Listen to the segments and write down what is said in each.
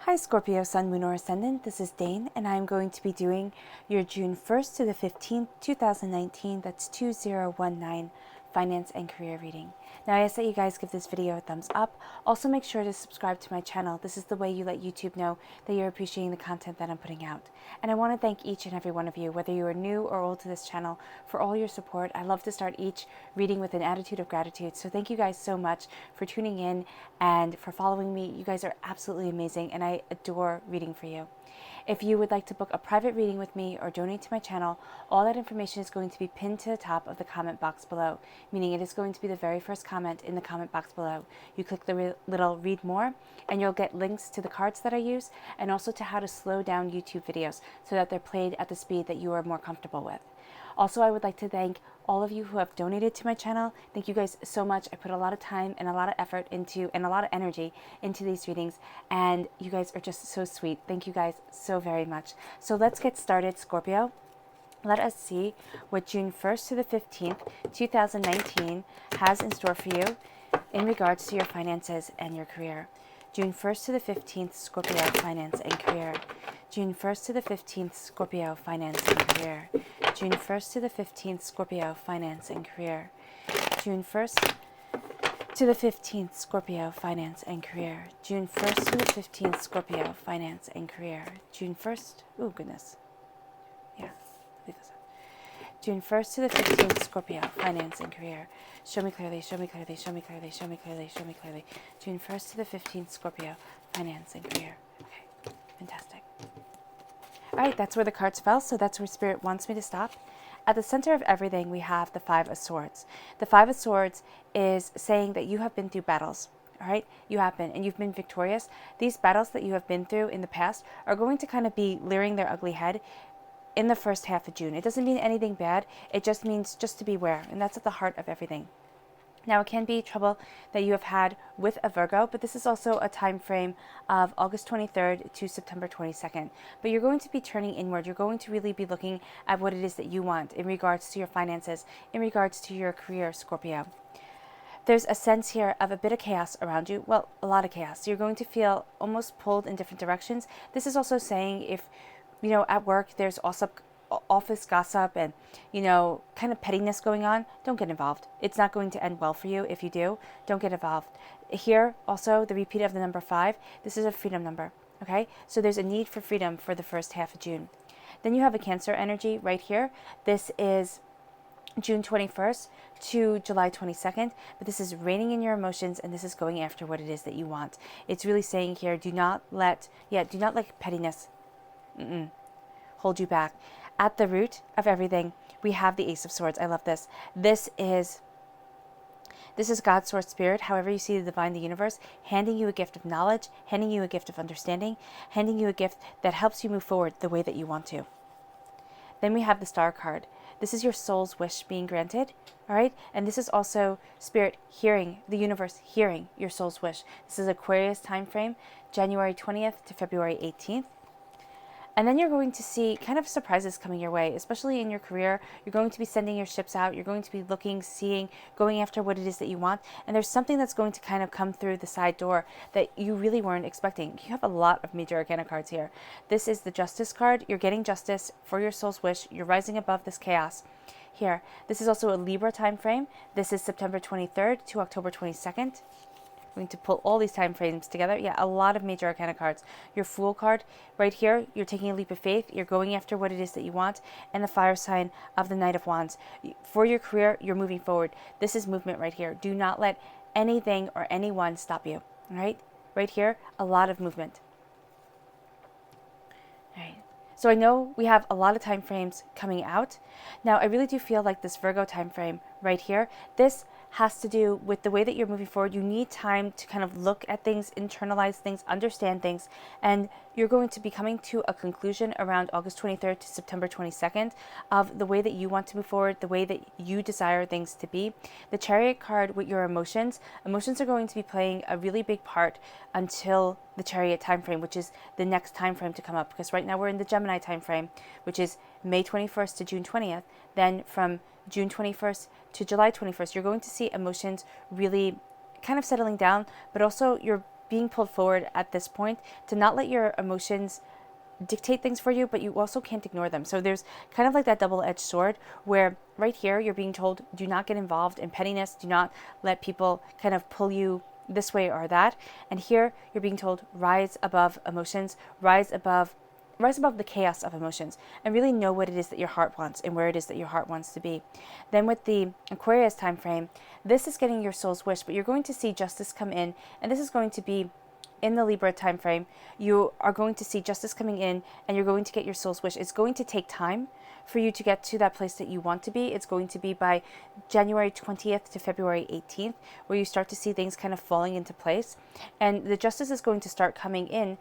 Hi Scorpio, Sun, Moon, or Ascendant. This is Dane, and I'm going to be doing your June 1st to the 15th, 2019, that's 2019, finance and career reading. Now, I ask that you guys give this video a thumbs up. Also, make sure to subscribe to my channel. This is the way you let YouTube know that you're appreciating the content that I'm putting out. And I want to thank each and every one of you, whether you are new or old to this channel, for all your support. I love to start each reading with an attitude of gratitude. So thank you guys so much for tuning in and for following me. You guys are absolutely amazing, and I adore reading for you. If you would like to book a private reading with me or donate to my channel, all that information is going to be pinned to the top of the comment box below, meaning it is going to be the very first comment in the comment box below. You click the little read more and you'll get links to the cards that I use and also to how to slow down YouTube videos so that they're played at the speed that you are more comfortable with. Also, I would like to thank all of you who have donated to my channel. Thank you guys so much. I put a lot of time and a lot of effort into and a lot of energy into these readings, and you guys are just so sweet. Thank you guys so very much. So let's get started, Scorpio. Let us see what June 1st to the 15th, 2019 has in store for you in regards to your finances and your career. June 1st to the 15th, Scorpio, finance and career. June 1st to the 15th, Scorpio, finance and career. June 1st to the 15th, Scorpio, finance and career. June 1st to the 15th, Scorpio, finance and career. June 1st to the 15th, Scorpio, finance and career. June 1st, oh goodness. Yeah, leave this up. June 1st to the 15th, Scorpio, finance and career. Show me clearly, show me clearly, show me clearly, show me clearly, show me clearly. June 1st to the 15th, Scorpio, finance and career. Okay, fantastic. All right, that's where the cards fell, so that's where Spirit wants me to stop. At the center of everything, we have the Five of Swords. The Five of Swords is saying that you have been through battles, all right? You have been, and you've been victorious. These battles that you have been through in the past are going to kind of be rearing their ugly head in the first half of June. It doesn't mean anything bad. It just means just to beware, and that's at the heart of everything. Now, it can be trouble that you have had with a Virgo, but this is also a time frame of August 23rd to September 22nd. But you're going to be turning inward. You're going to really be looking at what it is that you want in regards to your finances, in regards to your career, Scorpio. There's a sense here of a bit of chaos around you. Well, a lot of chaos. You're going to feel almost pulled in different directions. This is also saying if, at work there's also office gossip and, kind of pettiness going on, don't get involved. It's not going to end well for you if you do. Don't get involved. Here, also, the repeat of the number 5, this is a freedom number, okay? So there's a need for freedom for the first half of June. Then you have a Cancer energy right here. This is June 21st to July 22nd, but this is reining in your emotions, and this is going after what it is that you want. It's really saying here, do not let pettiness hold you back. At the root of everything, we have the Ace of Swords. I love this. This is God's source spirit, however you see the divine, the universe, handing you a gift of knowledge, handing you a gift of understanding, handing you a gift that helps you move forward the way that you want to. Then we have the Star card. This is your soul's wish being granted, all right? And this is also Spirit hearing, the universe hearing your soul's wish. This is Aquarius time frame, January 20th to February 18th. And then you're going to see kind of surprises coming your way, especially in your career. You're going to be sending your ships out. You're going to be looking, seeing, going after what it is that you want. And there's something that's going to kind of come through the side door that you really weren't expecting. You have a lot of major arcana cards here. This is the Justice card. You're getting justice for your soul's wish. You're rising above this chaos. Here, this is also a Libra time frame. This is September 23rd to October 22nd. I'm going to pull all these time frames together. Yeah, a lot of major arcana cards. Your Fool card right here, you're taking a leap of faith. You're going after what it is that you want. And the fire sign of the Knight of Wands. For your career, you're moving forward. This is movement right here. Do not let anything or anyone stop you. All right? Right here, a lot of movement. All right. So I know we have a lot of time frames coming out. Now, I really do feel like this Virgo time frame right here, this has to do with the way that you're moving forward. You need time to kind of look at things, internalize things, understand things, and you're going to be coming to a conclusion around August 23rd to September 22nd of the way that you want to move forward, the way that you desire things to be. The Chariot card with your emotions are going to be playing a really big part until the Chariot time frame, which is the next time frame to come up, because right now we're in the Gemini time frame, which is May 21st to June 20th. Then from June 21st to July 21st, you're going to see emotions really kind of settling down, but also you're being pulled forward at this point to not let your emotions dictate things for you, but you also can't ignore them. So there's kind of like that double-edged sword where right here you're being told, do not get involved in pettiness, do not let people kind of pull you this way or that. And here you're being told, rise above emotions, rise above the chaos of emotions, and really know what it is that your heart wants and where it is that your heart wants to be. Then with the Aquarius time frame, this is getting your soul's wish, but you're going to see justice come in, and this is going to be in the Libra time frame. You are going to see justice coming in, and you're going to get your soul's wish. It's going to take time for you to get to that place that you want to be. It's going to be by January 20th to February 18th, where you start to see things kind of falling into place. And the justice is going to start coming in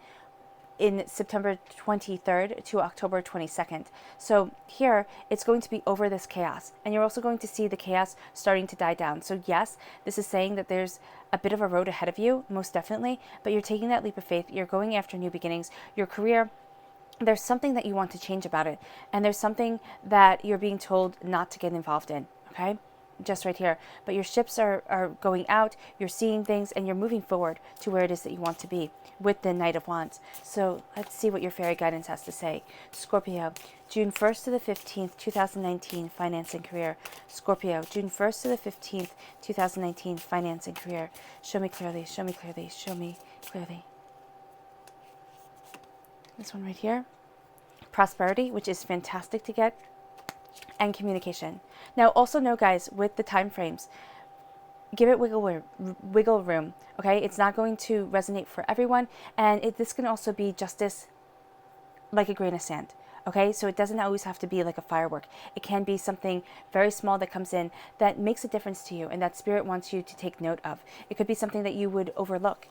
September 23rd to October 22nd. So here it's going to be over this chaos, and you're also going to see the chaos starting to die down. So yes, this is saying that there's a bit of a road ahead of you, most definitely, but you're taking that leap of faith. You're going after new beginnings. Your career, there's something that you want to change about it, and there's something that you're being told not to get involved in, okay? Just right here. But your ships are going out, you're seeing things, and you're moving forward to where it is that you want to be with the Knight of Wands. So let's see what your fairy guidance has to say. Scorpio, June 1st to the 15th, 2019, finance and career. Scorpio, June 1st to the 15th, 2019, finance and career. Show me clearly, show me clearly, show me clearly. This one right here. Prosperity, which is fantastic to get, and communication. Now also know, guys, with the time frames, give it wiggle room, okay? It's not going to resonate for everyone, and this can also be justice like a grain of sand, okay? So it doesn't always have to be like a firework. It can be something very small that comes in that makes a difference to you and that spirit wants you to take note of. It could be something that you would overlook,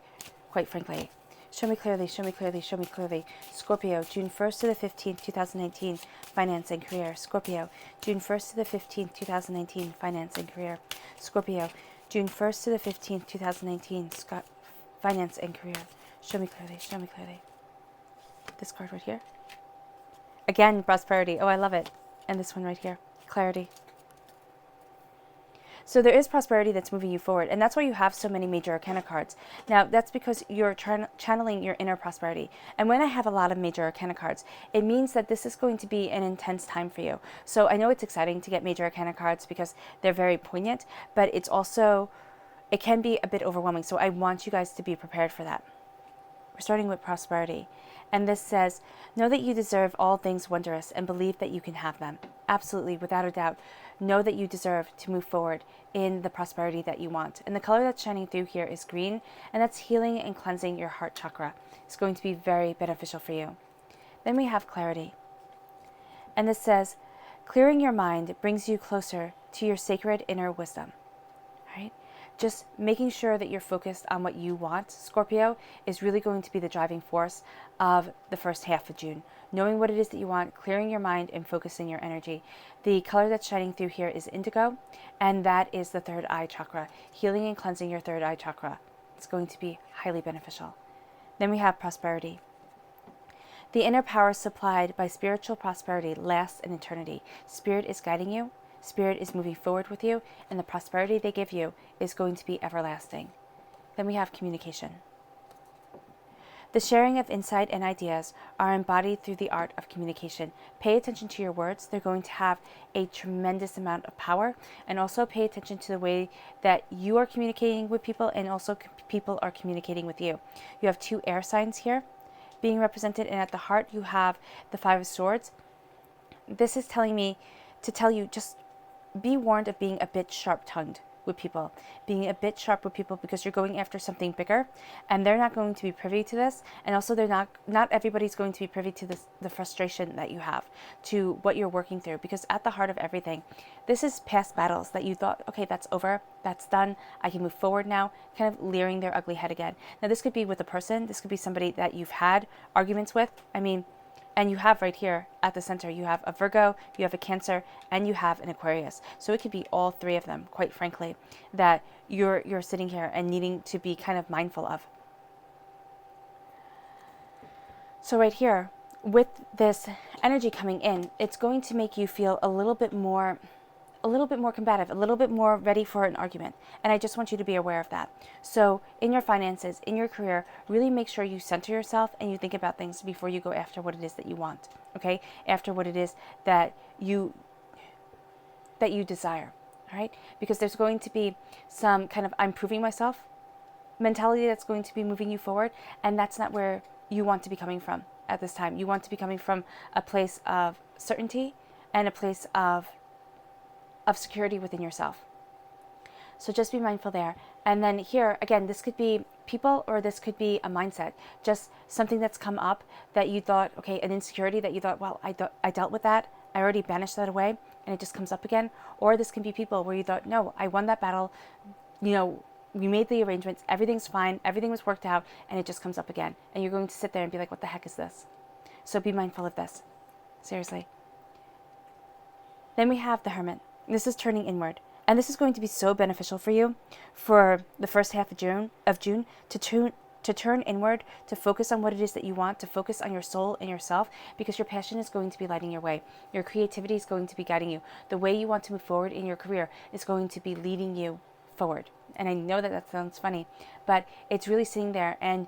quite frankly. Show me clearly, show me clearly, show me clearly. Scorpio, June 1st to the 15th, 2019, finance and career. Scorpio, June 1st to the 15th, 2019, finance and career. Scorpio, June 1st to the 15th, 2019, finance and career. Show me clearly, show me clearly. This card right here. Again, prosperity. Oh, I love it. And this one right here, clarity. So there is prosperity that's moving you forward, and that's why you have so many major arcana cards. Now, that's because you're channeling your inner prosperity. And when I have a lot of major arcana cards, it means that this is going to be an intense time for you. So I know it's exciting to get major arcana cards because they're very poignant, but it's also, it can be a bit overwhelming. So I want you guys to be prepared for that. We're starting with prosperity. And this says, know that you deserve all things wondrous and believe that you can have them. Absolutely, without a doubt. Know that you deserve to move forward in the prosperity that you want. And the color that's shining through here is green, and that's healing and cleansing your heart chakra. It's going to be very beneficial for you. Then we have clarity. And this says, clearing your mind brings you closer to your sacred inner wisdom. Right? Just making sure that you're focused on what you want, Scorpio, is really going to be the driving force of the first half of June. Knowing what it is that you want, clearing your mind, and focusing your energy. The color that's shining through here is indigo, and that is the third eye chakra, healing and cleansing your third eye chakra. It's going to be highly beneficial. Then we have prosperity. The inner power supplied by spiritual prosperity lasts an eternity. Spirit is guiding you. Spirit is moving forward with you, and the prosperity they give you is going to be everlasting. Then we have communication. The sharing of insight and ideas are embodied through the art of communication. Pay attention to your words. They're going to have a tremendous amount of power, and also pay attention to the way that you are communicating with people and also people are communicating with you. You have two air signs here being represented, and at the heart you have the Five of Swords. This is telling me to tell you, just be warned of being a bit sharp-tongued with people, being a bit sharp with people, because you're going after something bigger, and they're not going to be privy to this, and also they're not everybody's going to be privy to this, the frustration that you have, to what you're working through, because at the heart of everything, this is past battles that you thought, okay, that's over, that's done, I can move forward now, kind of leering their ugly head again. Now this could be with a person, this could be somebody that you've had arguments with, and you have right here at the center, you have a Virgo, you have a Cancer, and you have an Aquarius. So it could be all three of them, quite frankly, that you're sitting here and needing to be kind of mindful of. So right here, with this energy coming in, it's going to make you feel a little bit more a little bit more combative, a little bit more ready for an argument. And I just want you to be aware of that. So in your finances, in your career, really make sure you center yourself and you think about things before you go after what it is that you want, okay? After what it is that you desire, all right? Because there's going to be some kind of I'm proving myself mentality that's going to be moving you forward, and that's not where you want to be coming from at this time. You want to be coming from a place of certainty and a place of security within yourself. So just be mindful there. And then here, again, this could be people or this could be a mindset, just something that's come up that you thought, okay, an insecurity that you thought, well, I dealt with that. I already banished that away and it just comes up again. Or this can be people where you thought, no, I won that battle. You know, we made the arrangements. Everything's fine. Everything was worked out and it just comes up again. And you're going to sit there and be like, what the heck is this? So be mindful of this. Seriously. Then we have the Hermit. This is turning inward. And this is going to be so beneficial for you for the first half of June to turn inward, to focus on what it is that you want, to focus on your soul and yourself, because your passion is going to be lighting your way. Your creativity is going to be guiding you. The way you want to move forward in your career is going to be leading you forward. And I know that that sounds funny, but it's really sitting there and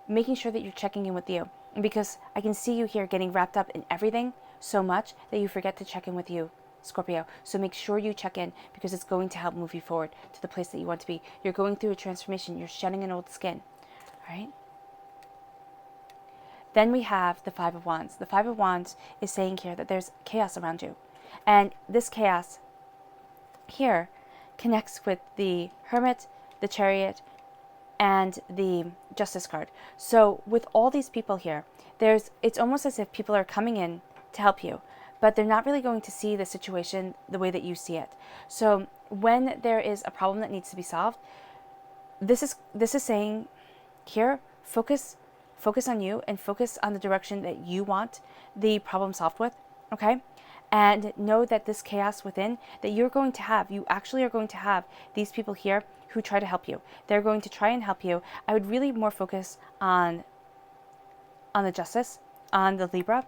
making sure that you're checking in with you, because I can see you here getting wrapped up in everything so much that you forget to check in with you, Scorpio. So make sure you check in, because it's going to help move you forward to the place that you want to be. You're going through a transformation. You're shedding an old skin. All right? Then we have the Five of Wands. The Five of Wands is saying here that there's chaos around you. And this chaos here connects with the Hermit, the Chariot, and the Justice card. So with all these people here, it's almost as if people are coming in to help you, but they're not really going to see the situation the way that you see it. So when there is a problem that needs to be solved, this is saying here, focus on you and focus on the direction that you want the problem solved with, okay? And know that this chaos within that you actually are going to have these people here who try to help you. They're going to try and help you. I would really more focus on the Justice, on the Libra,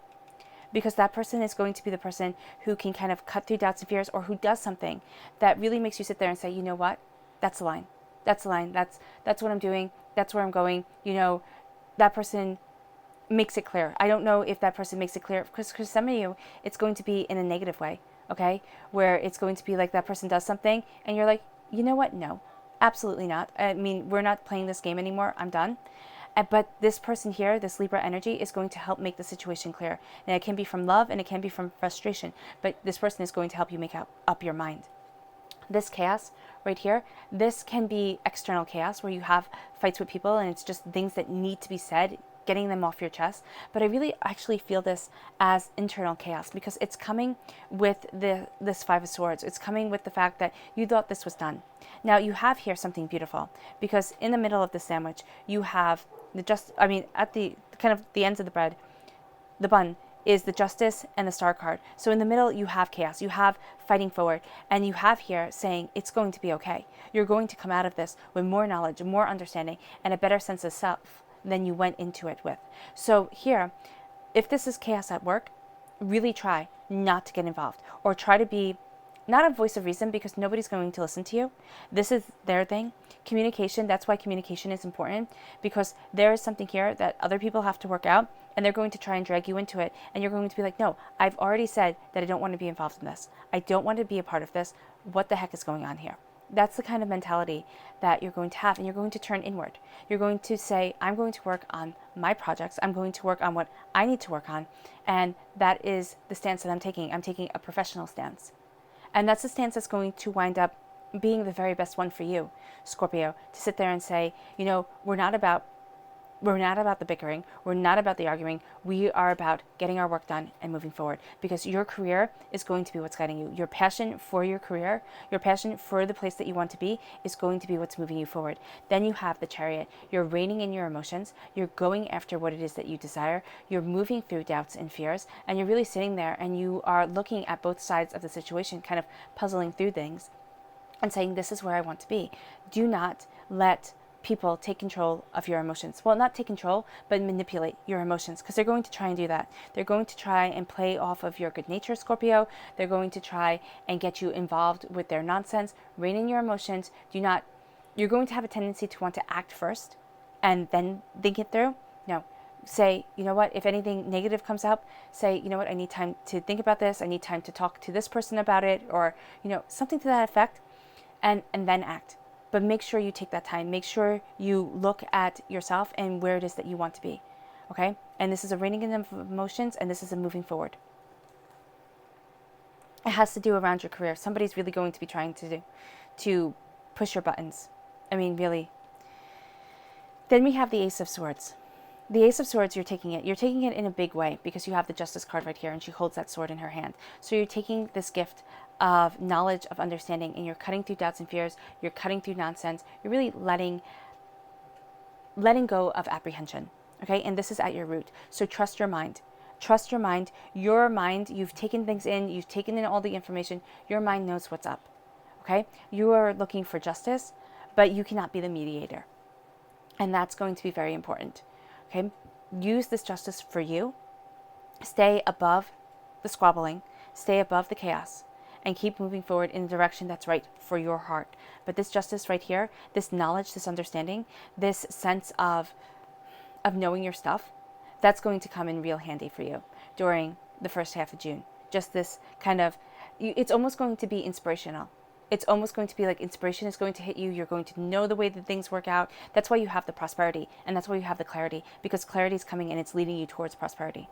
because that person is going to be the person who can kind of cut through doubts and fears, or who does something that really makes you sit there and say, you know what, that's the line. That's the line. That's what I'm doing. That's where I'm going. You know, that person makes it clear. I don't know if that person makes it clear, because for some of you, it's going to be in a negative way, okay? Where it's going to be like that person does something and you're like, you know what? No, absolutely not. I mean, we're not playing this game anymore. I'm done. But this person here, this Libra energy, is going to help make the situation clear. And it can be from love and it can be from frustration, but this person is going to help you make up your mind. This chaos right here, this can be external chaos where you have fights with people and it's just things that need to be said, getting them off your chest. But I really actually feel this as internal chaos, because it's coming with this Five of Swords. It's coming with the fact that you thought this was done. Now you have here something beautiful, because in the middle of the sandwich, you have at the kind of the ends of the bread, the bun is the Justice and the Star card. So in the middle, you have chaos, you have fighting forward, and you have here saying it's going to be okay. You're going to come out of this with more knowledge, more understanding, and a better sense of self than you went into it with. So here, if this is chaos at work, really try not to get involved, or try to be not a voice of reason, because nobody's going to listen to you. This is their thing. Communication, that's why communication is important, because there is something here that other people have to work out, and they're going to try and drag you into it, and you're going to be like, no, I've already said that I don't want to be involved in this. I don't want to be a part of this. What the heck is going on here? That's the kind of mentality that you're going to have, and you're going to turn inward. You're going to say, I'm going to work on my projects. I'm going to work on what I need to work on, and that is the stance that I'm taking. I'm taking a professional stance. And that's the stance that's going to wind up being the very best one for you, Scorpio, to sit there and say, you know, we're not about the bickering. We're not about the arguing. We are about getting our work done and moving forward, because your career is going to be what's guiding you. Your passion for your career, your passion for the place that you want to be, is going to be what's moving you forward. Then you have the Chariot. You're reining in your emotions. You're going after what it is that you desire. You're moving through doubts and fears, and you're really sitting there and you are looking at both sides of the situation, kind of puzzling through things and saying, this is where I want to be. Do not let people take control of your emotions. Well, not take control, but manipulate your emotions, because they're going to try and do that. They're going to try and play off of your good nature, Scorpio. They're going to try and get you involved with their nonsense. Rein in your emotions. You're going to have a tendency to want to act first and then think it through. No. Say, you know what, if anything negative comes up, say, you know what, I need time to think about this. I need time to talk to this person about it, or, something to that effect, and then act. But make sure you take that time. Make sure you look at yourself and where it is that you want to be. Okay? And this is a reining in of emotions, and this is a moving forward. It has to do around your career. Somebody's really going to be trying to push your buttons. I mean, really. Then we have the Ace of Swords. The Ace of Swords, you're taking it in a big way, because you have the Justice card right here, and she holds that sword in her hand. So you're taking this gift of knowledge, of understanding, and you're cutting through doubts and fears. You're cutting through nonsense. You're really letting go of apprehension. Okay, and this is at your root. So trust your mind. Trust your mind. Your mind, you've taken things in. You've taken in all the information. Your mind knows what's up. Okay, you are looking for justice, but you cannot be the mediator, and that's going to be very important. Okay, use this justice for you. Stay above the squabbling, stay above the chaos, and keep moving forward in the direction that's right for your heart. But this justice right here, this knowledge, this understanding, this sense of knowing your stuff, that's going to come in real handy for you during the first half of June. Just this kind of, it's almost going to be inspirational. It's almost going to be like inspiration is going to hit you. You're going to know the way that things work out. That's why you have the prosperity, and that's why you have the clarity, because clarity is coming and it's leading you towards prosperity.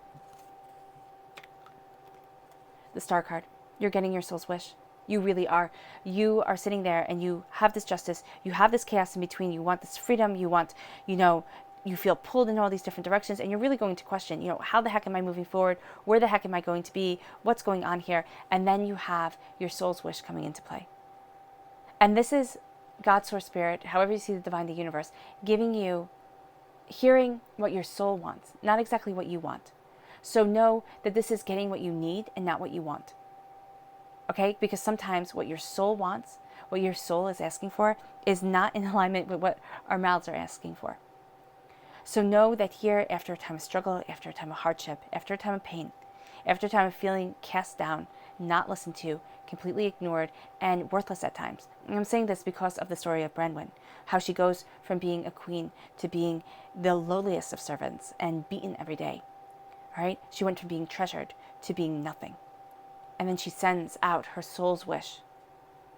The Star card. You're getting your soul's wish. You really are. You are sitting there and you have this justice. You have this chaos in between. You want this freedom. You want, you feel pulled in all these different directions, and you're really going to question, how the heck am I moving forward? Where the heck am I going to be? What's going on here? And then you have your soul's wish coming into play. And this is God, Source, Spirit, however you see the divine, the universe, giving you, hearing what your soul wants, not exactly what you want. So know that this is getting what you need and not what you want. Okay? Because sometimes what your soul wants, what your soul is asking for, is not in alignment with what our mouths are asking for. So know that here, after a time of struggle, after a time of hardship, after a time of pain, after a time of feeling cast down, not listened to, completely ignored, and worthless at times. And I'm saying this because of the story of Branwen, how she goes from being a queen to being the lowliest of servants and beaten every day. All right? She went from being treasured to being nothing. And then she sends out her soul's wish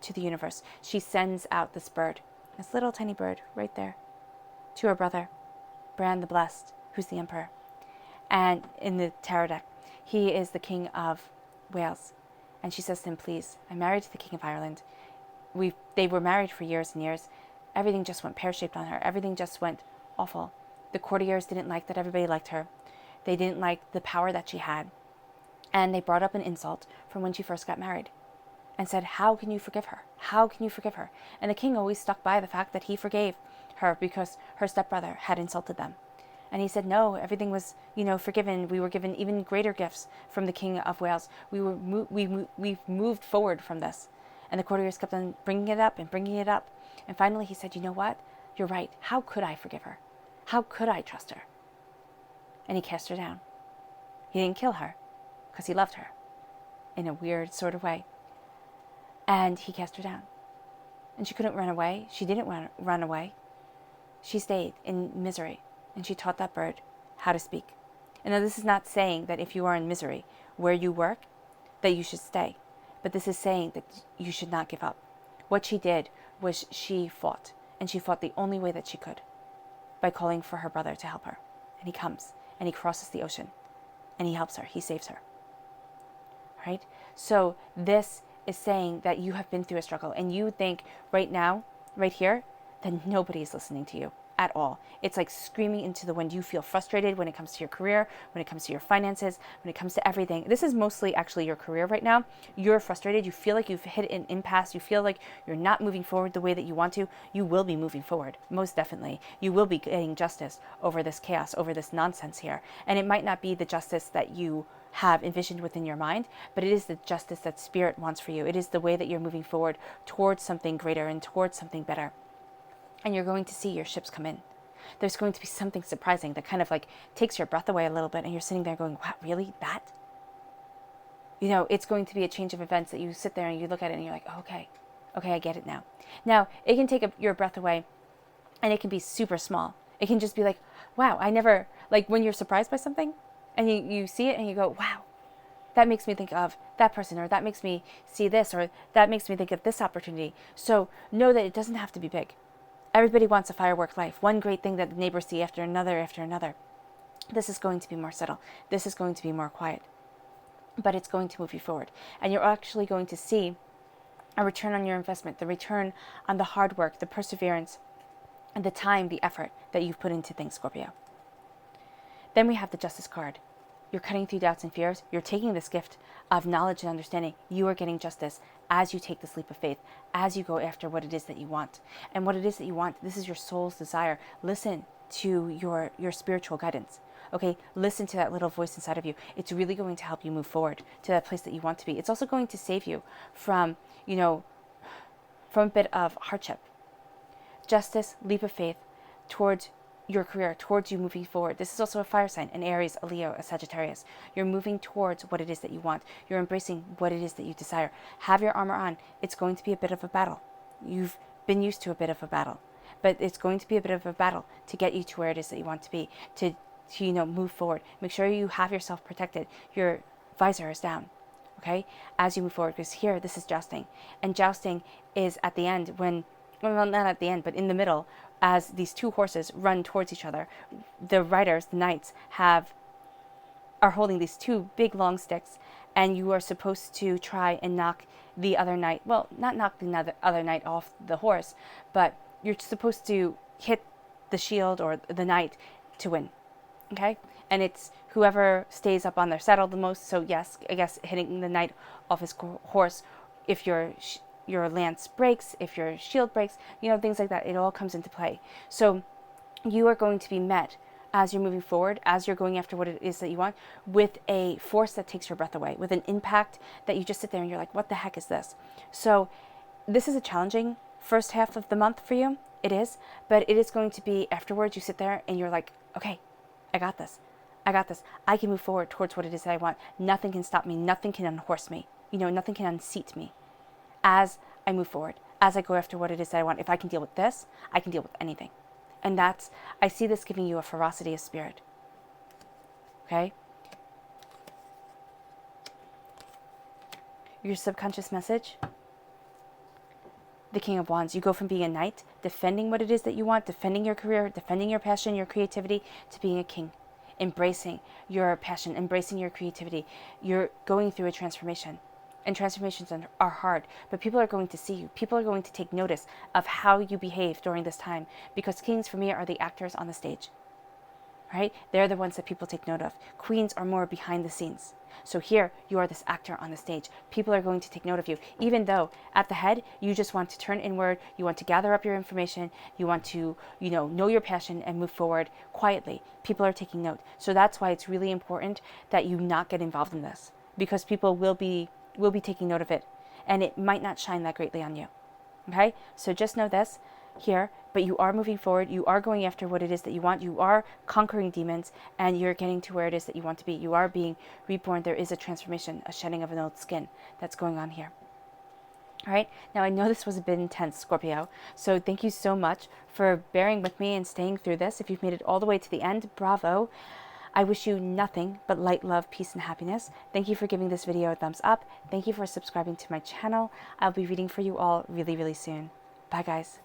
to the universe. She sends out this bird, this little tiny bird right there, to her brother, Bran the Blessed, who's the emperor. And in the tarot deck, he is the king of Wales. And she says to him, please, I'm married to the King of Ireland. They were married for years and years. Everything just went pear-shaped on her. Everything just went awful. The courtiers didn't like that everybody liked her. They didn't like the power that she had. And they brought up an insult from when she first got married and said, how can you forgive her? How can you forgive her? And the king always stuck by the fact that he forgave her because her stepbrother had insulted them. And he said, no, everything was, forgiven. We were given even greater gifts from the King of Wales. We've moved forward from this. And the courtiers kept on bringing it up and bringing it up. And finally he said, you know what? You're right. How could I forgive her? How could I trust her? And he cast her down. He didn't kill her because he loved her in a weird sort of way. And he cast her down. And she couldn't run away. She didn't run away. She stayed in misery. And she taught that bird how to speak. And now this is not saying that if you are in misery where you work, that you should stay. But this is saying that you should not give up. What she did was she fought. And she fought the only way that she could, by calling for her brother to help her. And he comes, and he crosses the ocean. And he helps her. He saves her. Right? So this is saying that you have been through a struggle. And you think right now, right here, that nobody's listening to you at all. It's like screaming into the wind. You feel frustrated when it comes to your career, when it comes to your finances, when it comes to everything. This is mostly actually your career right now. You're frustrated. You feel like you've hit an impasse. You feel like you're not moving forward the way that you want to. You will be moving forward, most definitely. You will be getting justice over this chaos, over this nonsense here. And it might not be the justice that you have envisioned within your mind, but it is the justice that Spirit wants for you. It is the way that you're moving forward towards something greater and towards something better. and you're going to see your ships come in. There's going to be something surprising that kind of like takes your breath away a little bit, and you're sitting there going, wow, really? That? You know, it's going to be a change of events that you sit there and you look at it and you're like, oh, okay, I get it now. Now, it can take your breath away, and it can be super small. It can just be like, wow, I never, like when you're surprised by something and you see it and you go, wow, that makes me think of that person, or that makes me see this, or that makes me think of this opportunity. So know that it doesn't have to be big. Everybody wants a firework life. One great thing that the neighbors see after another after another. This is going to be more subtle. This is going to be more quiet. But it's going to move you forward. And you're actually going to see a return on your investment, the return on the hard work, the perseverance, and the time, the effort that you've put into things, Scorpio. Then we have the Justice card. You're cutting through doubts and fears. You're taking this gift of knowledge and understanding. You are getting justice as you take this leap of faith, as you go after what it is that you want. And what it is that you want, this is your soul's desire. Listen to your spiritual guidance. Okay, listen to that little voice inside of you. It's really going to help you move forward to that place that you want to be. It's also going to save you from, from a bit of hardship. Justice, leap of faith towards your career, towards you moving forward. This is also a fire sign, an Aries, a Leo, a Sagittarius. You're moving towards what it is that you want. You're embracing what it is that you desire. Have your armor on. It's going to be a bit of a battle. You've been used to a bit of a battle, but it's going to be a bit of a battle to get you to where it is that you want to be, to move forward. Make sure you have yourself protected. Your visor is down, okay, as you move forward, because here, this is jousting. And jousting is at the end when, well, not at the end, but in the middle, as these two horses run towards each other. The riders, the knights, are holding these two big long sticks, and you are supposed to try and knock the other knight, well, not knock the other knight off the horse, but you're supposed to hit the shield or the knight to win, okay? And it's whoever stays up on their saddle the most. So yes, I guess hitting the knight off his horse, if your lance breaks, if your shield breaks, things like that, it all comes into play. So you are going to be met as you're moving forward, as you're going after what it is that you want, with a force that takes your breath away, with an impact that you just sit there and you're like, what the heck is this? So this is a challenging first half of the month for you. It is, but it is going to be afterwards. You sit there and you're like, okay, I got this. I can move forward towards what it is that I want. Nothing can stop me. Nothing can unhorse me. Nothing can unseat me as I move forward, as I go after what it is that I want. If I can deal with this, I can deal with anything. And I see this giving you a ferocity of spirit. Okay? Your subconscious message, the King of Wands. You go from being a knight, defending what it is that you want, defending your career, defending your passion, your creativity, to being a king, embracing your passion, embracing your creativity. You're going through a transformation. And transformations are hard, but people are going to see you. People are going to take notice of how you behave during this time, because kings for me are the actors on the stage, right? They're the ones that people take note of. Queens are more behind the scenes. So here, you are this actor on the stage. People are going to take note of you, even though at the head, you just want to turn inward. You want to gather up your information. You want to, know your passion and move forward quietly. People are taking note. So that's why it's really important that you not get involved in this, because people will be taking note of it, and it might not shine that greatly on you. Okay? So just know this here, but you are moving forward. You are going after what it is that you want. You are conquering demons, and you're getting to where it is that you want to be. You are being reborn. There is a transformation, a shedding of an old skin that's going on here. All right? Now, I know this was a bit intense, Scorpio, so thank you so much for bearing with me and staying through this. If you've made it all the way to the end, bravo. I wish you nothing but light, love, peace, and happiness. Thank you for giving this video a thumbs up. Thank you for subscribing to my channel. I'll be reading for you all really, really soon. Bye, guys.